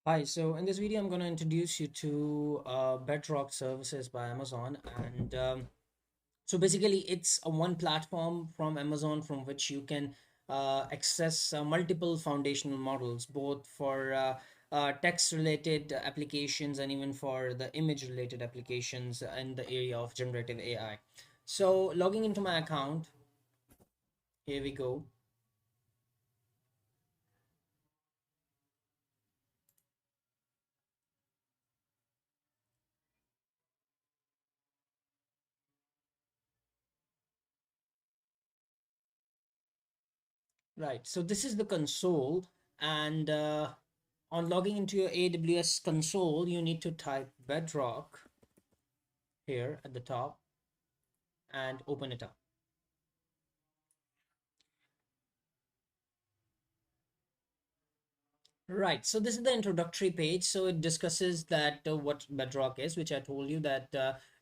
Hi, so in this video, I'm going to introduce you to Bedrock services by Amazon. And so basically, it's a one platform from Amazon from which you can access multiple foundational models, both for text related applications and even for the image related applications in the area of generative AI. So logging into my account, here we go. Right. So this is the console, and on logging into your AWS console, you need to type Bedrock here at the top and open it up. Right. So this is the introductory page. So it discusses that what Bedrock is, which I told you that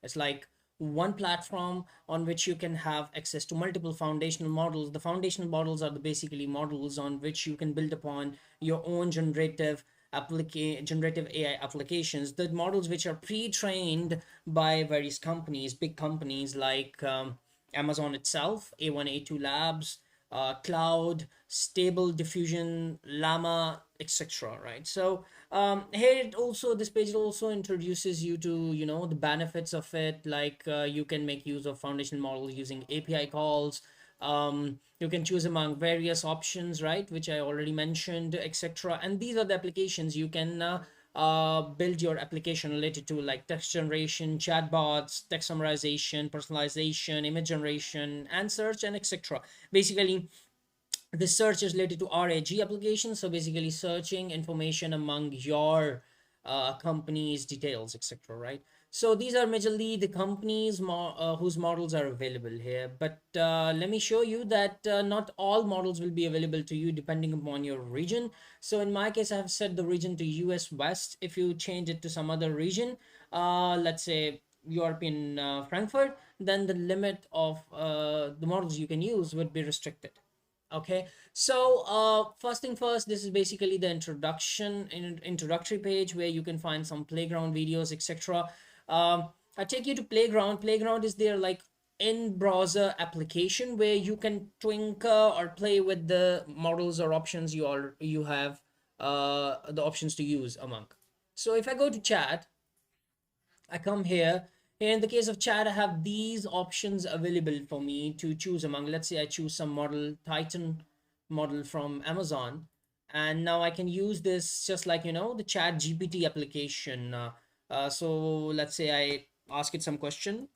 it's like one platform on which you can have access to multiple foundational models. The foundational models are the basically models on which you can build upon your own generative AI applications. The models which are pre-trained by various companies, big companies like Amazon itself, A1, A2 Labs, Cloud, Stable Diffusion, Llama, etc. Right. So here it also this page also introduces you to the benefits of it, like you can make use of foundation models using API calls. You can choose among various options, right, which I already mentioned, etc. And these are the applications you can build your application related to, like text generation, chatbots, text summarization, personalization, image generation, and search, and etc. Basically, the search is related to RAG applications, so basically searching information among your company's details, etc. Right? So these are majorly the companies whose models are available here. But let me show you that not all models will be available to you depending upon your region. So in my case, I have set the region to US West. If you change it to some other region, let's say European Frankfurt, then the limit of the models you can use would be restricted. Okay, so first thing first, this is basically the introductory page where you can find some playground videos, etc. I take you to Playground. Playground is their like in-browser application where you can twinkle or play with the models or options you have the options to use among. So if I go to chat, I come here. Here in the case of chat, I have these options available for me to choose among. Let's say I choose some model, Titan model from Amazon. And now I can use this just like, the chat GPT application. So let's say I ask it some question.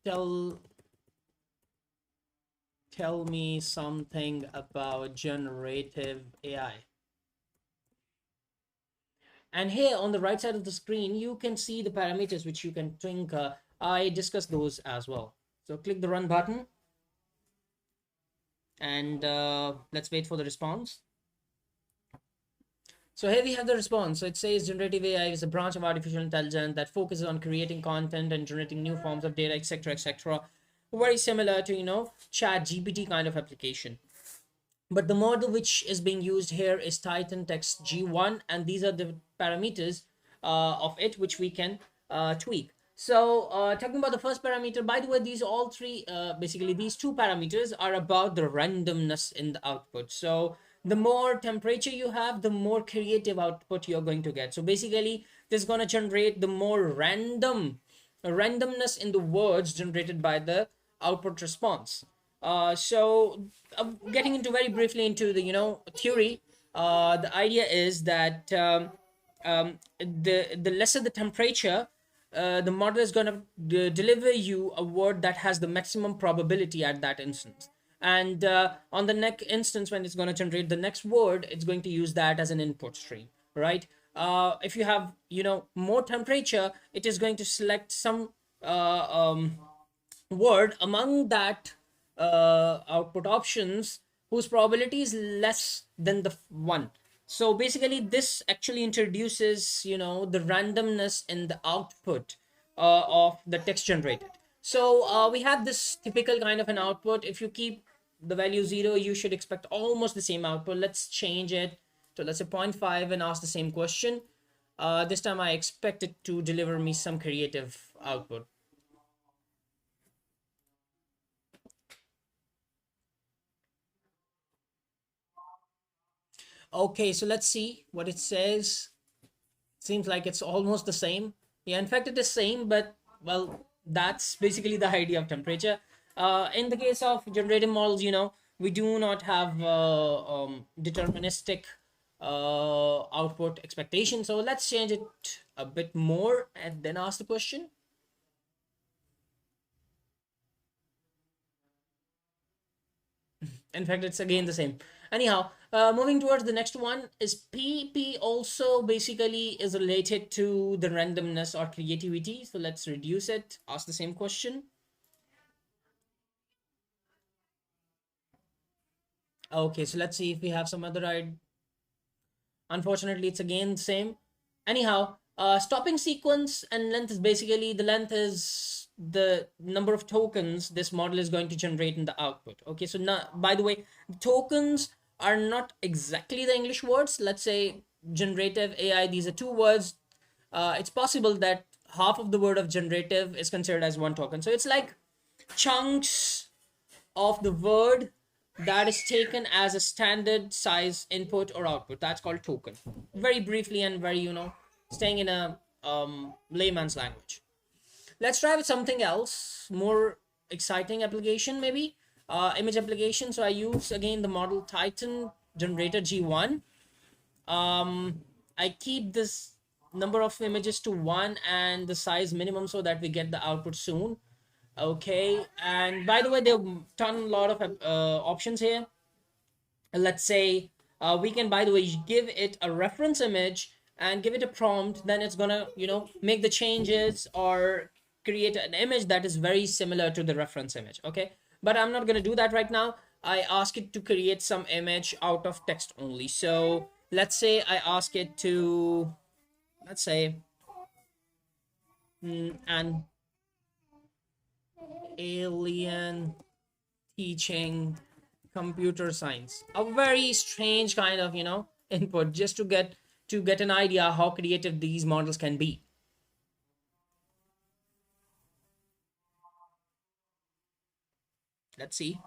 Tell, tell me something about generative AI. And here on the right side of the screen, you can see the parameters which you can think. I discussed those as well. So click the run button and let's wait for the response. So here we have the response. So it says generative AI is a branch of artificial intelligence that focuses on creating content and generating new forms of data, etc., etc. Very similar to, chat GPT kind of application. But the model which is being used here is Titan Text G1, and these are the parameters of it which we can tweak. So talking about the first parameter, by the way, these all three, basically these two parameters are about the randomness in the output. So the more temperature you have, the more creative output you're going to get. So basically, this is going to generate the more randomness in the words generated by the output response. Getting into very briefly into the theory, the idea is that the lesser the temperature, the model is going to deliver you a word that has the maximum probability at that instance. And on the next instance, when it's going to generate the next word, it's going to use that as an input stream, right? If you have more temperature, it is going to select some word among that output options whose probability is less than the one. So basically this actually introduces the randomness in the output of the text generated. So we have this typical kind of an output. If you keep the value 0, you should expect almost the same output. Let's change it to, let's say, 0.5 and ask the same question. This time I expect it to deliver me some creative output. Okay, so let's see what it says. Seems like it's almost the same. Yeah, in fact, it is same, but well, that's basically the idea of temperature. In the case of generative models, we do not have deterministic output expectation. So let's change it a bit more and then ask the question. In fact, it's again the same. Anyhow, moving towards the next one is PP also basically is related to the randomness or creativity. So let's reduce it, ask the same question. Okay, so let's see if we have some other unfortunately, it's again the same. Anyhow, stopping sequence and length is basically the length is the number of tokens this model is going to generate in the output. Okay, so now, by the way, tokens are not exactly the English words. Let's say generative AI, these are two words. It's possible that half of the word of generative is considered as one token. So it's like chunks of the word that is taken as a standard size input or output. That's called token. Very briefly and very, staying in a layman's language. Let's try with something else, more exciting application maybe. Image application. So I use again the model Titan generator G1. I keep this number of images to one and the size minimum so that we get the output soon. Okay, and by the way, they've done a lot of options here. Let's say we can, by the way, give it a reference image and give it a prompt. Then it's gonna, make the changes or create an image that is very similar to the reference image. Okay, but I'm not gonna do that right now. I ask it to create some image out of text only. So let's say I ask it to, let's say, an alien teaching computer science, a very strange kind of input, just to get an idea how creative these models can be. Let's see.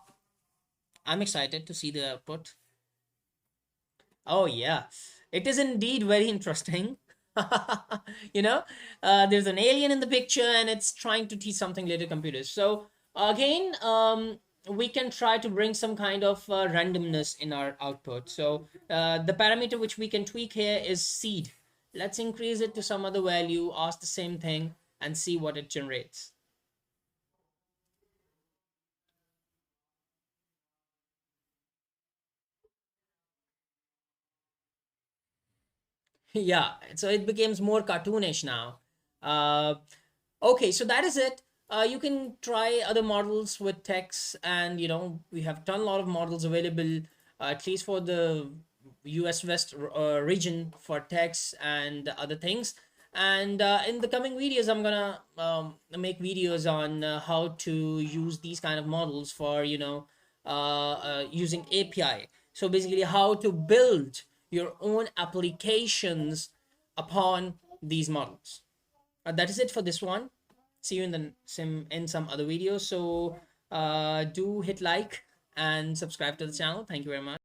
I'm excited to see the output. Oh yeah, it is indeed very interesting. you know there's an alien in the picture and it's trying to teach something later computers. So again, we can try to bring some kind of randomness in our output. So the parameter which we can tweak here is seed. Let's increase it to some other value, ask the same thing, and see what it generates. Yeah, so it becomes more cartoonish now. uh, okay, so that is it. You can try other models with text, and we have done a lot of models available, at least for the US West region, for text and other things. And in the coming videos, I'm gonna make videos on how to use these kind of models for using API. So basically, how to build your own applications upon these models. That is it for this one. See you in some other videos. So do hit like and subscribe to the channel. Thank you very much.